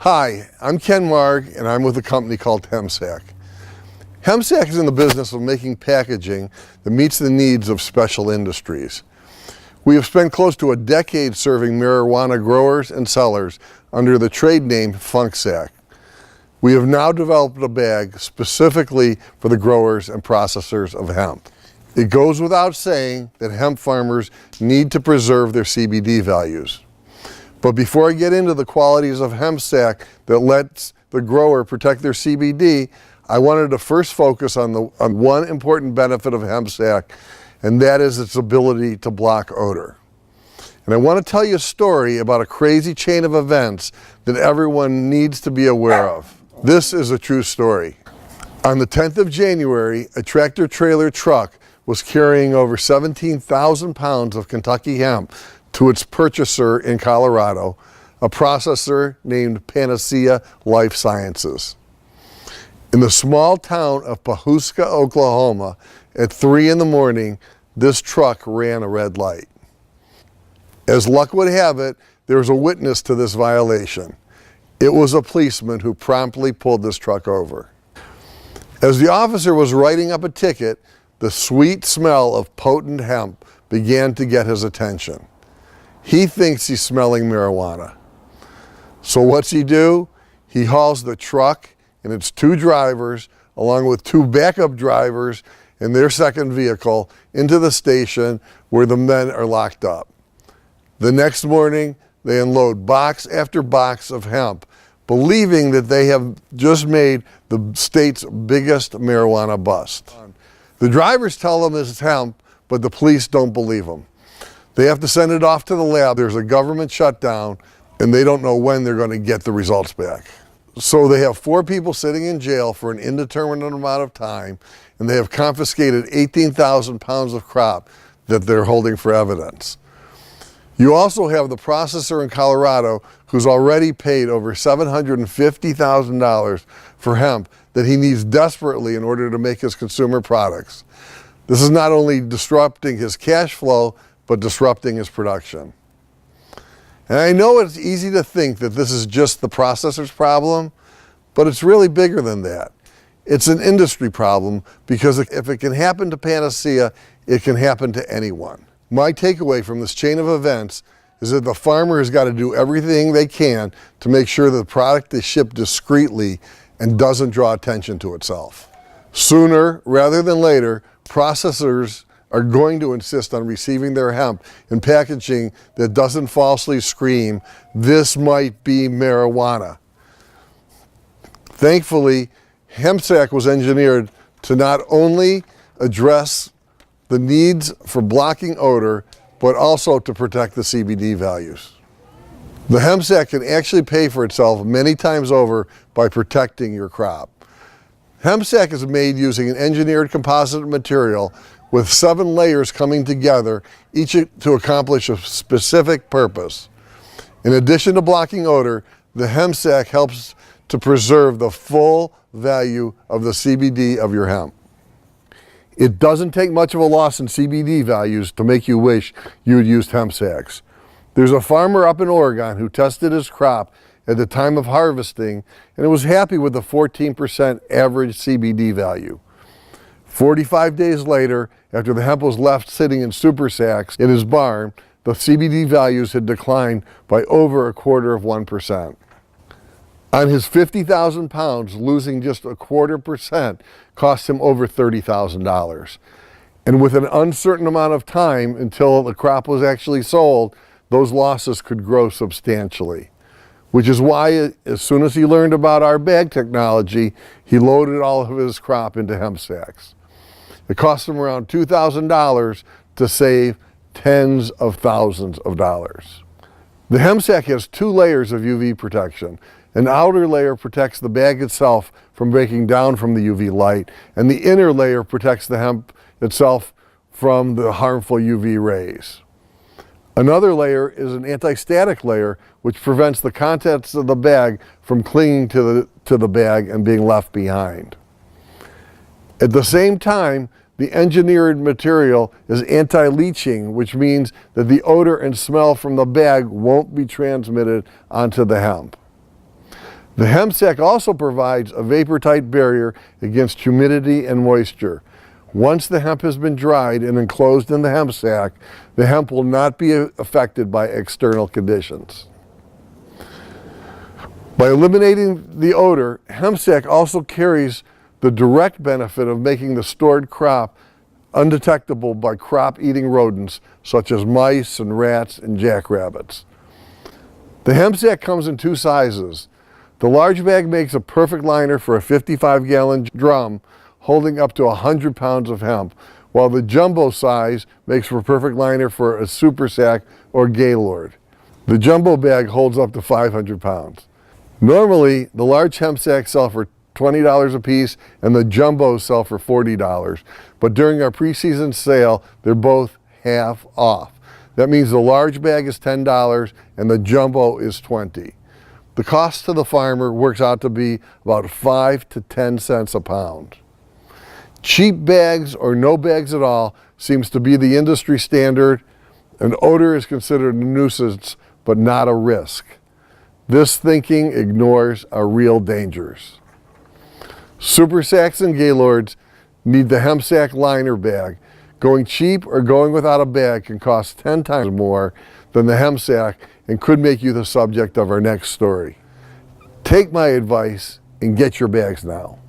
Hi, I'm Ken Marg, and I'm with a company called Hempsac. Hempsac is in the business of making packaging that meets the needs of special industries. We have spent close to a decade serving marijuana growers and sellers under the trade name Funksac. We have now developed a bag specifically for the growers and processors of hemp. It goes without saying that hemp farmers need to preserve their CBD values. But before I get into the qualities of Hempsac that lets the grower protect their CBD, I wanted to first focus on one important benefit of Hempsac, and that is its ability to block odor. And I want to tell you a story about a crazy chain of events that everyone needs to be aware of. This is a true story. On the 10th of January, a tractor-trailer truck was carrying over 17,000 pounds of Kentucky hemp to its purchaser in Colorado, a processor named Panacea Life Sciences. In the small town of Pawhuska, Oklahoma, at 3 in the morning, this truck ran a red light. As luck would have it, there was a witness to this violation. It was a policeman who promptly pulled this truck over. As the officer was writing up a ticket, the sweet smell of potent hemp began to get his attention. He thinks he's smelling marijuana. So what's he do? He hauls the truck and its 2 drivers, along with 2 backup drivers in their second vehicle, into the station where the men are locked up. The next morning, they unload box after box of hemp, believing that they have just made the state's biggest marijuana bust. The drivers tell them it's hemp, but the police don't believe them. They have to send it off to the lab. There's a government shutdown, and they don't know when they're going to get the results back. So they have 4 people sitting in jail for an indeterminate amount of time, and they have confiscated 18,000 pounds of crop that they're holding for evidence. You also have the processor in Colorado who's already paid over $750,000 for hemp that he needs desperately in order to make his consumer products. This is not only disrupting his cash flow, but disrupting his production. And I know it's easy to think that this is just the processor's problem, but it's really bigger than that. It's an industry problem, because if it can happen to Panacea, it can happen to anyone. My takeaway from this chain of events is that the farmer has got to do everything they can to make sure that the product is shipped discreetly and doesn't draw attention to itself. Sooner rather than later, processors are going to insist on receiving their hemp in packaging that doesn't falsely scream, "This might be marijuana." Thankfully, Hempsac was engineered to not only address the needs for blocking odor, but also to protect the CBD values. The Hempsac can actually pay for itself many times over by protecting your crop. Hempsac is made using an engineered composite material with 7 layers coming together, each to accomplish a specific purpose. In addition to blocking odor, the Hempsac helps to preserve the full value of the CBD of your hemp. It doesn't take much of a loss in CBD values to make you wish you had used Hempsacs. There's a farmer up in Oregon who tested his crop at the time of harvesting and was happy with the 14% average CBD value. 45 days later, after the hemp was left sitting in super sacks in his barn, the CBD values had declined by over 1/4%. On his 50,000 pounds, losing just 1/4% cost him over $30,000. And with an uncertain amount of time until the crop was actually sold, those losses could grow substantially. Which is why, as soon as he learned about our bag technology, he loaded all of his crop into hemp sacks. It cost him around $2,000 to save tens of thousands of dollars. The Hempsac has 2 layers of UV protection. An outer layer protects the bag itself from breaking down from the UV light, and the inner layer protects the hemp itself from the harmful UV rays. Another layer is an anti-static layer, which prevents the contents of the bag from clinging to the bag and being left behind. At the same time, the engineered material is anti-leaching, which means that the odor and smell from the bag won't be transmitted onto the hemp. The Hempsac also provides a vapor-tight barrier against humidity and moisture. Once the hemp has been dried and enclosed in the Hempsac, the hemp will not be affected by external conditions. By eliminating the odor, Hempsac also carries the direct benefit of making the stored crop undetectable by crop-eating rodents such as mice and rats and jackrabbits. The Hempsac comes in two sizes. The large bag makes a perfect liner for a 55-gallon drum holding up to 100 pounds of hemp, while the jumbo size makes for a perfect liner for a super sack or gaylord. The jumbo bag holds up to 500 pounds. Normally, the large hemp sacks sell for $20 a piece and the jumbos sell for $40, but during our preseason sale, they're both half off. That means the large bag is $10 and the jumbo is $20. The cost to the farmer works out to be about 5 to 10 cents a pound. Cheap bags or no bags at all seems to be the industry standard, and odor is considered a nuisance but not a risk. This thinking ignores our real dangers. Super sacks and gaylords need the Hempsac liner bag. Going cheap or going without a bag can cost 10 times more than the Hempsac and could make you the subject of our next story. Take my advice and get your bags now.